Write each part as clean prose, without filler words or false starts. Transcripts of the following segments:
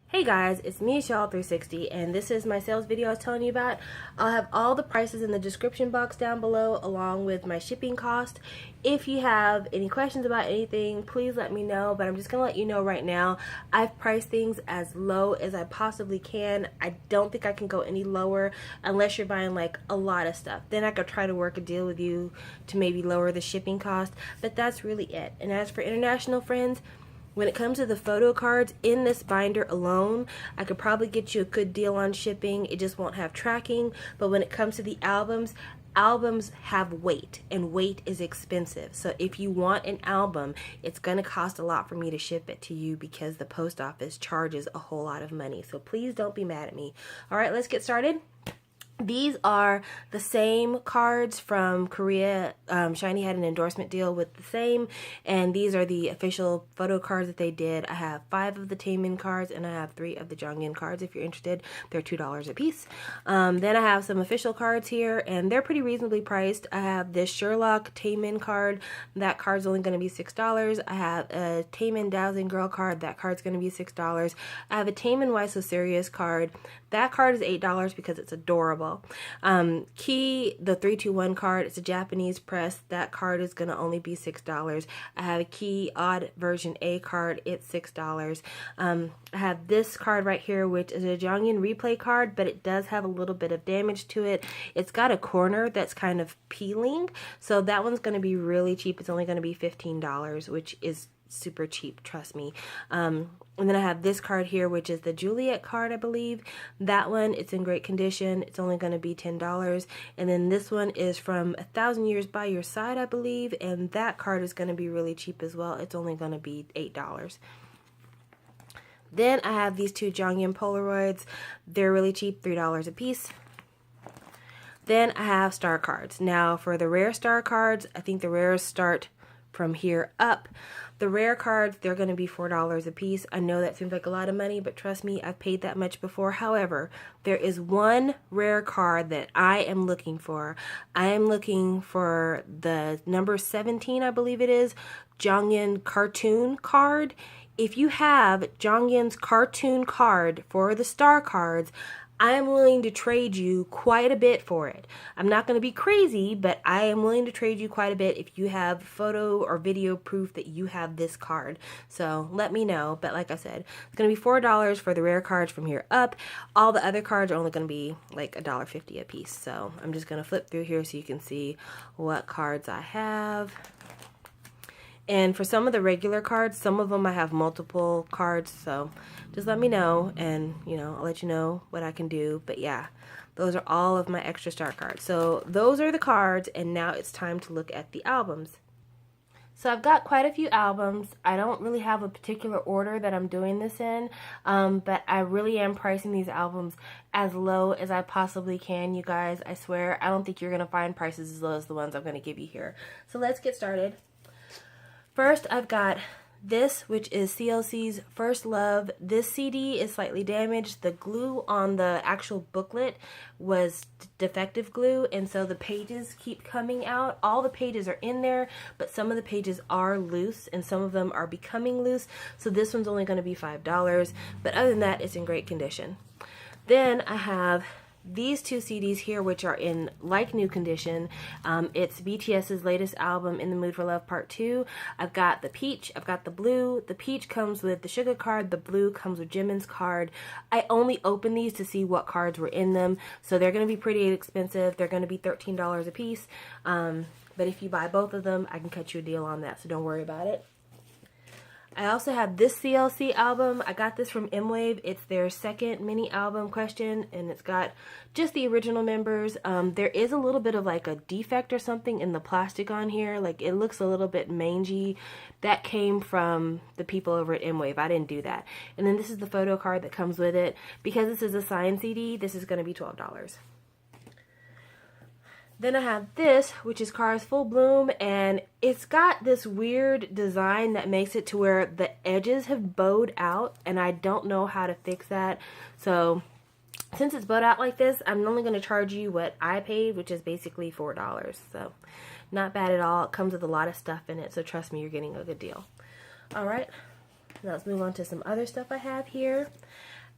Hey guys, it's me, Shell360, and this is my sales video I was telling you about. I'll have all the prices in the description box down below along with my shipping cost. If you have any questions about anything, please let me know, but I'm just going to let you know right now, I've priced things as low as I possibly can. I don't think I can go any lower unless you're buying like a lot of stuff. Then I could try to work a deal with you to maybe lower the shipping cost, but that's really it. And as for international friends, when it comes to the photo cards in this binder alone, I could probably get you a good deal on shipping. It just won't have tracking. But when it comes to the albums, albums have weight, and weight is expensive. So if you want an album, it's going to cost a lot for me to ship it to you because the post office charges a whole lot of money. So please don't be mad at me. All right, let's get started. These are the Saem cards from Korea. SHINee had an endorsement deal with the Saem, and these are the official photo cards that they did. I have 5 of the Taemin cards, and I have 3 of the Jonghyun cards. If you're interested, they're $2 a piece. Then I have some official cards here, and they're pretty reasonably priced. I have this Sherlock Taemin card. That card's only going to be $6. I have a Taemin Dazzling girl card. That card's going to be $6. I have a Taemin Why So Serious card. That card is $8 because it's adorable. Key, the 321 card, it's a Japanese press. That card is going to only be $6. I have a Key Odd Version A card. It's $6. I have this card right here, which is a Jonghyun replay card, but it does have a little bit of damage to it. It's got a corner that's kind of peeling, so that one's going to be really cheap. It's only going to be $15, which is super cheap, trust me. And then I have this card here, which is the Juliette card, I believe. That one, it's in great condition. It's only going to be $10. And then this one is from 1,000 Years by Your Side, I believe. And that card is going to be really cheap as well. It's only going to be $8. Then I have these 2 Jonghyun Polaroids. They're really cheap, $3 a piece. Then I have star cards. Now for the rare star cards, I think the rares start from here up. The rare cards, they're going to be $4 a piece. I know that seems like a lot of money, but trust me, I've paid that much before. However, there is one rare card that I am looking for. I am looking for the number 17, I believe it is, Jonghyun cartoon card. If you have Jonghyun's cartoon card for the star cards, I am willing to trade you quite a bit for it. I'm not going to be crazy, but I am willing to trade you quite a bit if you have photo or video proof that you have this card. So let me know. But like I said, it's going to be $4 for the rare cards from here up. All the other cards are only going to be like $1.50 a piece. So I'm just going to flip through here so you can see what cards I have. And for some of the regular cards, some of them I have multiple cards, so just let me know, and I'll let you know what I can do. But yeah, those are all of my extra star cards. So those are the cards, and now it's time to look at the albums. So I've got quite a few albums. I don't really have a particular order that I'm doing this in, but I really am pricing these albums as low as I possibly can, you guys. I swear, I don't think you're going to find prices as low as the ones I'm going to give you here. So let's get started. First, I've got this, which is CLC's First Love. This CD is slightly damaged. The glue on the actual booklet was defective glue, and so the pages keep coming out. All the pages are in there, but some of the pages are loose, and some of them are becoming loose. So this one's only going to be $5, but other than that, it's in great condition. Then I have these 2 CDs here, which are in like new condition. It's BTS's latest album, In the Mood for Love Part 2. I've got the peach, I've got the blue. The peach comes with the Suga card, the blue comes with Jimin's card. I only opened these to see what cards were in them, so they're going to be pretty expensive. They're going to be $13 a piece, but if you buy both of them, I can cut you a deal on that, so don't worry about it. I also have this CLC album. I got this from M-Wave. It's their second mini album Question, and it's got just the original members. There is a little bit of like a defect or something in the plastic on here. Like it looks a little bit mangy. That came from the people over at M-Wave. I didn't do that. And then this is the photo card that comes with it. Because this is a signed CD, this is going to be $12. Then I have this, which is Cars Full Bloom, and it's got this weird design that makes it to where the edges have bowed out, and I don't know how to fix that. So since it's bowed out like this, I'm only going to charge you what I paid, which is basically $4. So not bad at all. It comes with a lot of stuff in it, so trust me, you're getting a good deal. Alright, now let's move on to some other stuff I have here.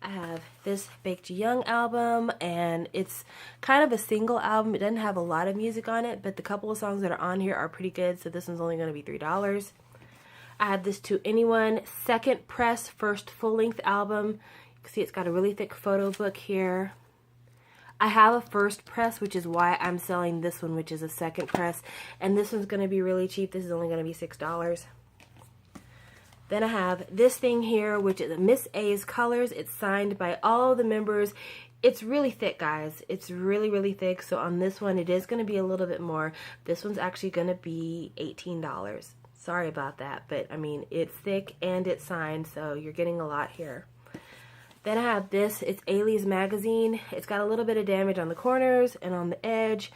I have this Baekhyun album, and it's kind of a single album. It doesn't have a lot of music on it, but the couple of songs that are on here are pretty good, so this one's only going to be $3. I have this To Anyone second press first full-length album. You can see it's got a really thick photo book here. I have a first press, which is why I'm selling this one, which is a second press, and this one's going to be really cheap. This is only going to be $6. Then I have this thing here, which is Miss A's Colors. It's signed by all of the members. It's really thick, guys. It's really, really thick. So on this one, it is going to be a little bit more. This one's actually going to be $18. Sorry about that, but I mean, it's thick and it's signed, so you're getting a lot here. Then I have this. It's Ailey's Magazine. It's got a little bit of damage on the corners and on the edge,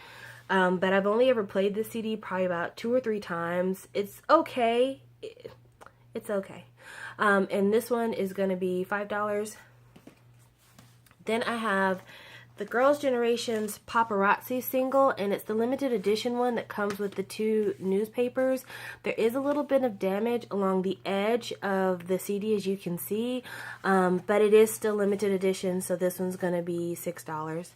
but I've only ever played this CD probably about 2 or 3 times. It's okay. It's okay. And this one is going to be $5. Then I have the Girls' Generation's Paparazzi single, and it's the limited edition one that comes with the 2 newspapers. There is a little bit of damage along the edge of the CD, as you can see, but it is still limited edition, so this one's going to be $6.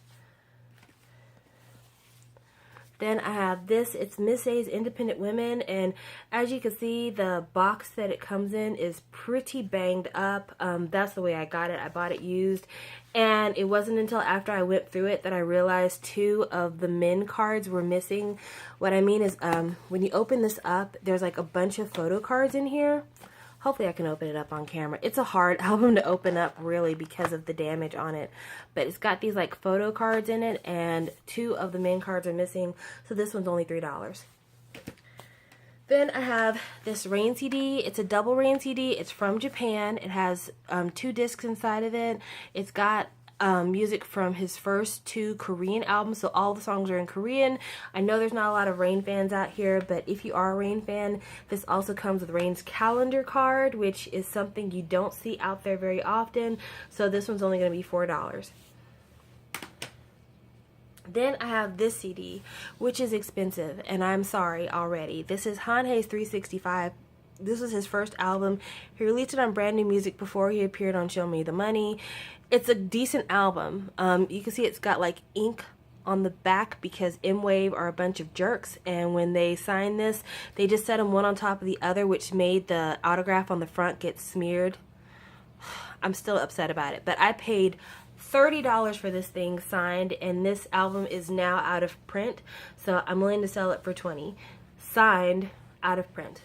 Then I have this. It's Miss A's Independent Women, and as you can see, the box that it comes in is pretty banged up. That's the way I got it. I bought it used, and it wasn't until after I went through it that I realized 2 of the men cards were missing. What I mean is, when you open this up, there's like a bunch of photo cards in here. Hopefully I can open it up on camera. It's a hard album to open up, really, because of the damage on it. But it's got these like photo cards in it, and 2 of the main cards are missing. So this one's only $3. Then I have this Rain CD. It's a double Rain CD. It's from Japan. It has 2 discs inside of it. It's got music from his first 2 Korean albums, so all the songs are in Korean. I know there's not a lot of Rain fans out here, but if you are a Rain fan, this also comes with Rain's calendar card, which is something you don't see out there very often, so this one's only going to be $4. Then I have this CD, which is expensive, and I'm sorry already. This is Hanhae's 365. This was his first album. He released it on Brand New Music before he appeared on Show Me the Money. It's a decent album. You can see it's got like ink on the back because M-Wave are a bunch of jerks, and when they signed this, they just set them one on top of the other, which made the autograph on the front get smeared. I'm still upset about it, but I paid $30 for this thing signed, and this album is now out of print, so I'm willing to sell it for $20. Signed, out of print.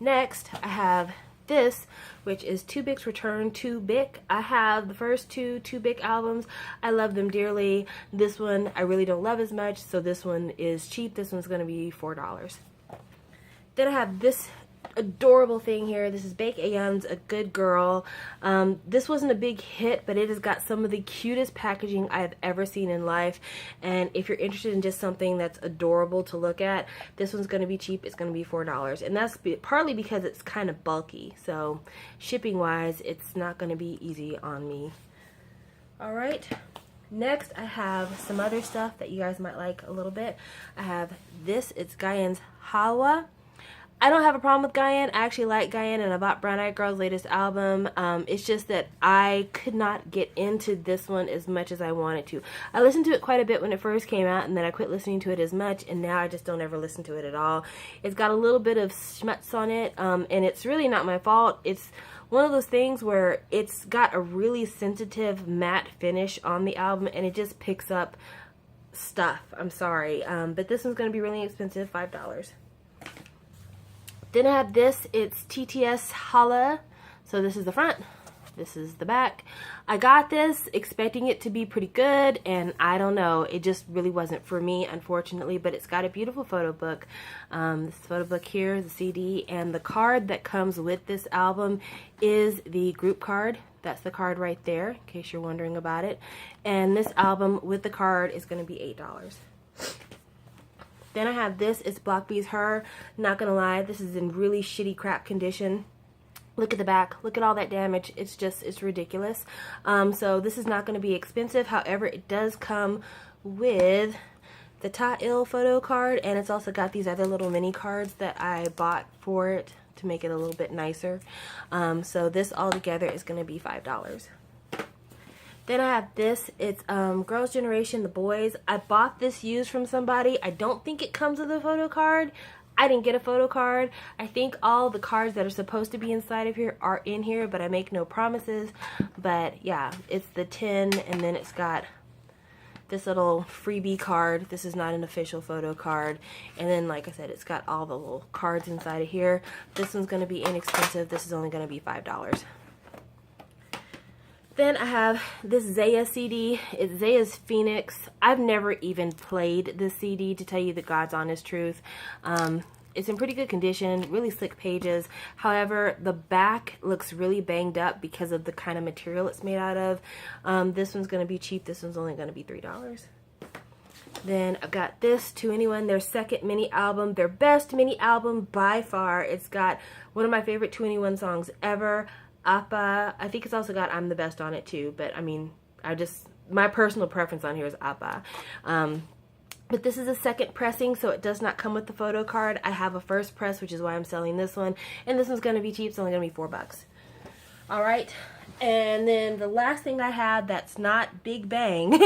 Next, I have this, which is 2Bic's Return to Bic. I have the first 2 2Bic albums. I love them dearly. This one I really don't love as much, so this one is cheap. This one's going to be $4. Then I have this adorable thing here. This is Baekhyun's A Good Girl. This wasn't a big hit, but it has got some of the cutest packaging I've ever seen in life, and if you're interested in just something that's adorable to look at, this one's going to be cheap. It's going to be $4, and that's partly because it's kind of bulky, so shipping wise it's not going to be easy on me. Alright, next I have some other stuff that you guys might like a little bit. I have this. It's Gayen's Hawa. I don't have a problem with Gayen. I actually like Gayen, and I bought Brown Eyed Girl's latest album. It's just that I could not get into this one as much as I wanted to. I listened to it quite a bit when it first came out, and then I quit listening to it as much, and now I just don't ever listen to it at all. It's got a little bit of schmutz on it, and it's really not my fault. It's one of those things where it's got a really sensitive matte finish on the album, and it just picks up stuff. I'm sorry. But this one's going to be really expensive, $5. Then I have this. It's TTS Hala. So this is the front. This is the back. I got this expecting it to be pretty good, and I don't know. It just really wasn't for me, unfortunately, but it's got a beautiful photo book. This photo book here, the CD, and the card that comes with this album is the group card. That's the card right there, in case you're wondering about it. And this album with the card is going to be $8. Then I have this. It's Block B's Her. Not gonna lie, this is in really shitty crap condition. Look at the back. Look at all that damage. It's ridiculous. So this is not gonna be expensive. However, it does come with the Taeil photo card, and it's also got these other little mini cards that I bought for it. to make it a little bit nicer. So this all together is going to be $5. Then I have this. It's Girls' Generation, The Boys. I bought this used from somebody. I don't think it comes with a photo card. I didn't get a photo card. I think all the cards that are supposed to be inside of here are in here, but I make no promises. But yeah, it's the 10, and then it's got this little freebie card. This is not an official photo card. And then, like I said, it's got all the little cards inside of here. This one's going to be inexpensive. This is only going to be $5. Then I have this Zaya CD. It's Zaya's Phoenix. I've never even played this CD, to tell you the God's honest truth. It's in pretty good condition, really slick pages. However, the back looks really banged up because of the kind of material it's made out of. This one's going to be cheap. This one's only going to be $3. Then I've got this, To Anyone, their second mini album, their best mini album by far. It's got one of my favorite 2NE1 songs ever, Appa. I think it's also got I'm the Best on it too, but I mean, my personal preference on here is Appa. But this is a second pressing, so it does not come with the photo card. I have a first press, which is why I'm selling this one, and this one's going to be cheap. It's only going to be $4. Alright, and then the last thing I have that's not Big Bang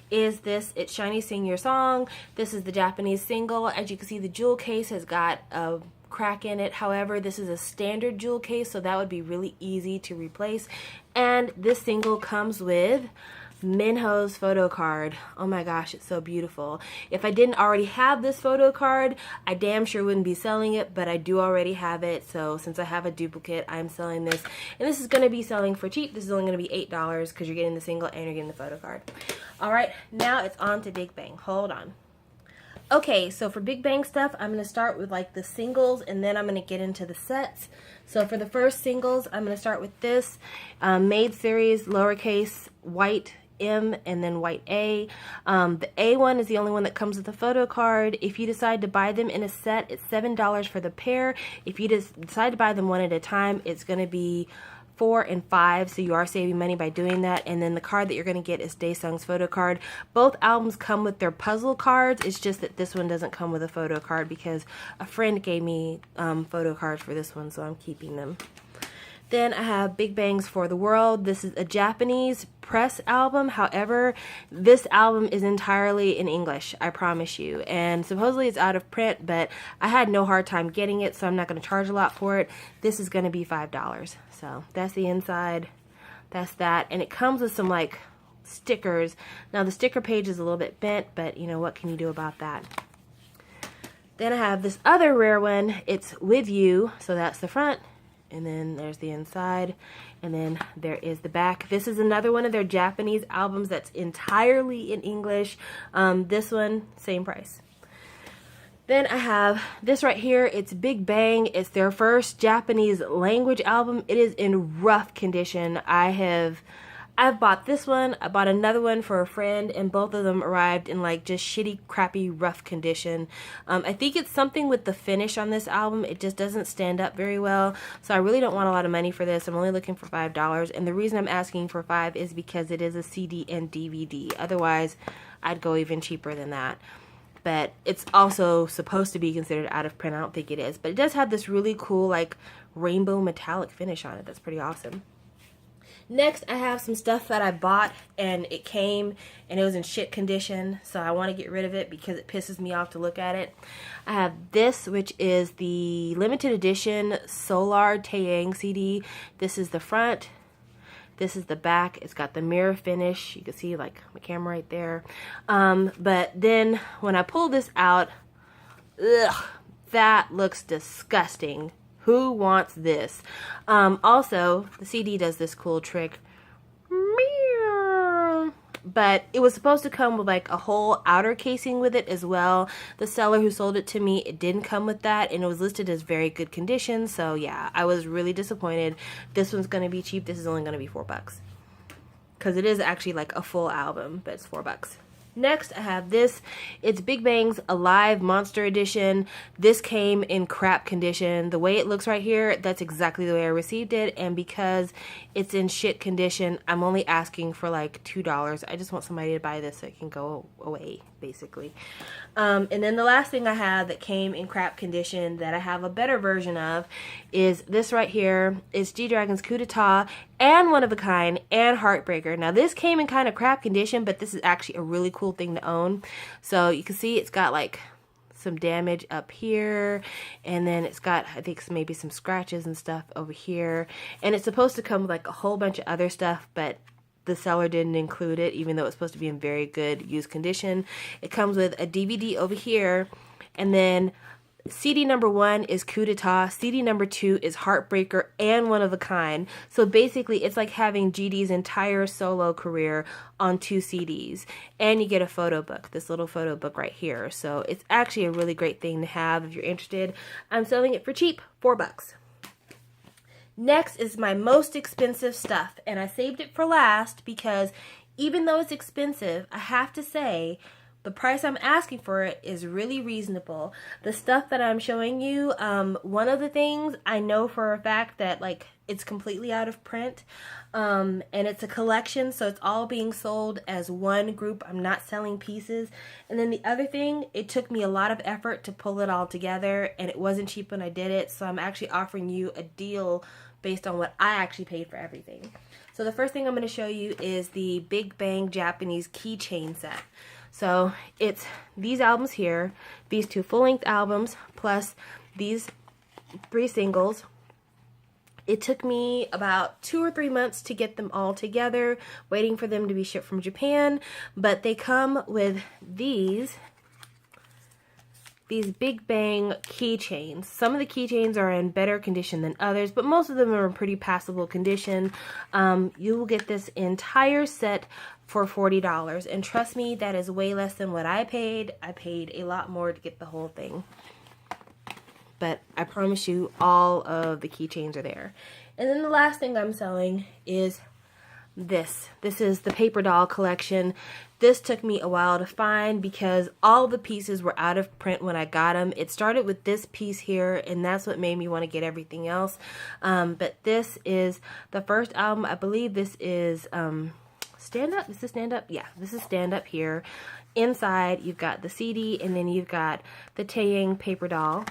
is this. It's SHINee Sing Your Song. This is the Japanese single. As you can see, the jewel case has got a crack in it. However, this is a standard jewel case, so that would be really easy to replace. And this single comes with Minho's photo card. Oh my gosh, it's so beautiful. If I didn't already have this photo card, I damn sure wouldn't be selling it, but I do already have it. So since I have a duplicate, I'm selling this. And this is going to be selling for cheap. This is only going to be $8 because you're getting the single and you're getting the photo card. Alright, now it's on to Big Bang. Hold on. Okay, so for Big Bang stuff, I'm going to start with like the singles, and then I'm going to get into the sets. So for the first singles, I'm going to start with this Made Series lowercase white M and then white A. The A one is the only one that comes with a photo card. If you decide to buy them in a set, it's $7 for the pair. If you decide to buy them one at a time, it's going to be $4 and $5, so you are saving money by doing that. And then the card that you're going to get is Daesung's photo card. Both albums come with their puzzle cards. It's just that this one doesn't come with a photo card because a friend gave me photo cards for this one, so I'm keeping them. Then I have Big Bangs for the World. This is a Japanese press album. However, this album is entirely in English, I promise you. And supposedly it's out of print, but I had no hard time getting it, so I'm not going to charge a lot for it. This is going to be $5. So that's the inside. That's that. And it comes with some like stickers. Now the sticker page is a little bit bent, but you know, what can you do about that? Then I have this other rare one. It's With You. So that's the front. And then there's the inside, and then there is the back. This is another one of their Japanese albums that's entirely in English. This one, same price. Then I have this right here. It's Big Bang. It's their first Japanese language album. It is in rough condition. I've bought this one, I bought another one for a friend, and both of them arrived in like just shitty, crappy, rough condition. I think it's something with the finish on this album. It just doesn't stand up very well, so I really don't want a lot of money for this. I'm only looking for $5, and the reason I'm asking for $5 is because it is a CD and DVD. Otherwise, I'd go even cheaper than that. But it's also supposed to be considered out of print. I don't think it is, but it does have this really cool like rainbow metallic finish on it. That's pretty awesome. Next, I have some stuff that I bought and it came and it was in shit condition, so I want to get rid of it because it pisses me off to look at it. I have this, which is the limited edition Solar Taeyang CD. This is the front. This is the back. It's got the mirror finish. You can see like my camera right there. But then when I pull this out, ugh, that looks disgusting. Who wants this? Also, the CD does this cool trick. But it was supposed to come with like a whole outer casing with it as well. The seller who sold it to me, it didn't come with that, and it was listed as very good condition. So yeah, I was really disappointed. This one's going to be cheap. This is only going to be $4. Because it is actually like a full album, but it's $4. Next, I have this. It's Big Bang's Alive Monster Edition. This came in crap condition. The way it looks right here, that's exactly the way I received it. And because it's in shit condition, I'm only asking for like $2. I just want somebody to buy this so it can go away. basically. And then the last thing I have that came in crap condition that I have a better version of is this right here. It's G-Dragon's Coup d'etat and One of a Kind and Heartbreaker. Now this came in kind of crap condition, but this is actually a really cool thing to own. So you can see it's got like some damage up here, and then it's got, I think, maybe some scratches and stuff over here, and it's supposed to come with like a whole bunch of other stuff, but the seller didn't include it, even though it's supposed to be in very good used condition. It comes with a DVD over here, and then CD number 1 is Coup d'etat, CD number 2 is Heartbreaker and One of a Kind. So basically it's like having GD's entire solo career on 2 CDs. And you get a photo book, this little photo book right here. So it's actually a really great thing to have if you're interested. I'm selling it for cheap, $4. Next is my most expensive stuff, and I saved it for last because even though it's expensive, I have to say the price I'm asking for it is really reasonable. The stuff that I'm showing you, one of the things I know for a fact that like it's completely out of print, and it's a collection, so it's all being sold as one group. I'm not selling pieces. And then the other thing, it took me a lot of effort to pull it all together, and it wasn't cheap when I did it, so I'm actually offering you a deal based on what I actually paid for everything. So the first thing I'm going to show you is the Big Bang Japanese keychain set. So it's these albums here, these 2 full-length albums, plus these 3 singles. It took me about 2 or 3 months to get them all together, waiting for them to be shipped from Japan, but they come with these Big Bang keychains. Some of the keychains are in better condition than others, but most of them are in pretty passable condition. You will get this entire set for $40, and trust me, that is way less than what I paid. I paid a lot more to get the whole thing, but I promise you all of the keychains are there. And then the last thing I'm selling is this. This is the paper doll collection. This took me a while to find because all the pieces were out of print when I got them. It started with this piece here, and that's what made me want to get everything else. But this is the first album. I believe this is Stand Up. Is this Stand Up? Yeah, this is Stand Up here. Inside, you've got the CD, and then you've got the Taemin paper doll.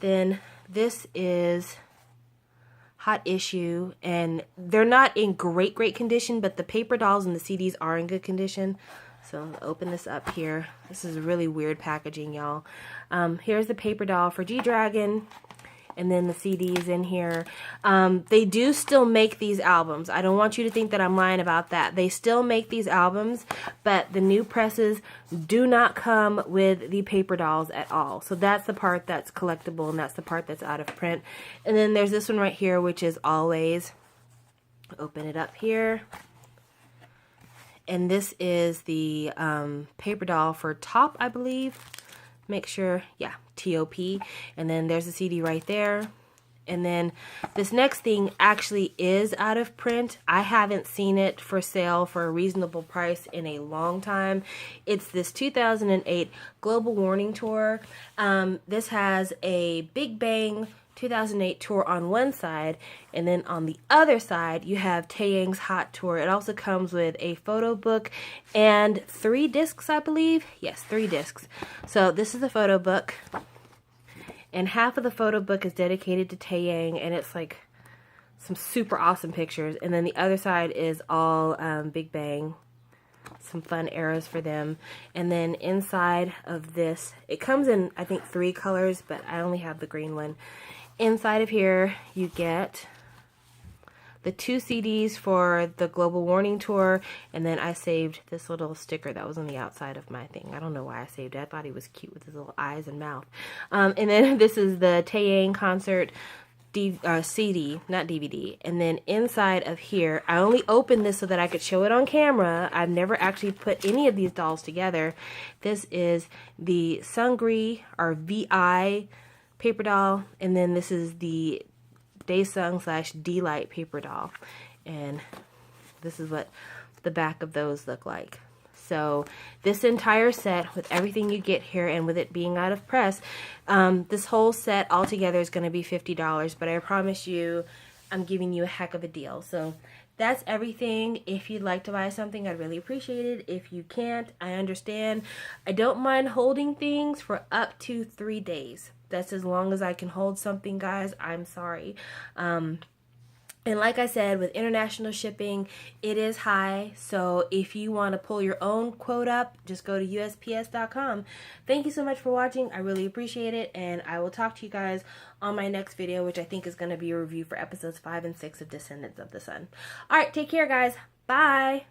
Then this is Hot Issue, and they're not in great condition, but the paper dolls and the CDs are in good condition. So I'll open this up here. This is really weird packaging, y'all. Here's the paper doll for G-Dragon, and then the CDs in here. They do still make these albums. I don't want you to think that I'm lying about that. They still make these albums, but the new presses do not come with the paper dolls at all. So that's the part that's collectible, and that's the part that's out of print. And then there's this one right here, which is Always. Open it up here. And this is the paper doll for Top, I believe. Make sure, yeah, T-O-P. And then there's a CD right there. And then this next thing actually is out of print. I haven't seen it for sale for a reasonable price in a long time. It's this 2008 Global Warning Tour. This has a Big Bang 2008 tour on one side, and then on the other side you have Taeyang's Hot Tour. It also comes with a photo book and 3 discs, I believe. Yes, 3 discs. So this is the photo book, and half of the photo book is dedicated to Taeyang, and it's like some super awesome pictures, and then the other side is all Big Bang, some fun eras for them. And then inside of this, it comes in I think 3 colors, but I only have the green one. Inside of here, you get the 2 CDs for the Global Warning Tour, and then I saved this little sticker that was on the outside of my thing. I don't know why I saved it. I thought he was cute with his little eyes and mouth. And then this is the Taeyang concert CD, not DVD. And then inside of here, I only opened this so that I could show it on camera. I've never actually put any of these dolls together. This is the Sungri, or VI, paper doll, and then this is the Daesung / D-Light paper doll, and this is what the back of those look like. So this entire set, with everything you get here, and with it being out of press, this whole set altogether is going to be $50, but I promise you I'm giving you a heck of a deal. So that's everything. If you'd like to buy something, I'd really appreciate it. If you can't, I understand. I don't mind holding things for up to 3 days. That's as long as I can hold something, guys. I'm sorry. And like I said, with international shipping, it is high. So if you want to pull your own quote up, just go to USPS.com. Thank you so much for watching. I really appreciate it. And I will talk to you guys on my next video, which I think is going to be a review for episodes 5 and 6 of Descendants of the Sun. All right, take care, guys. Bye.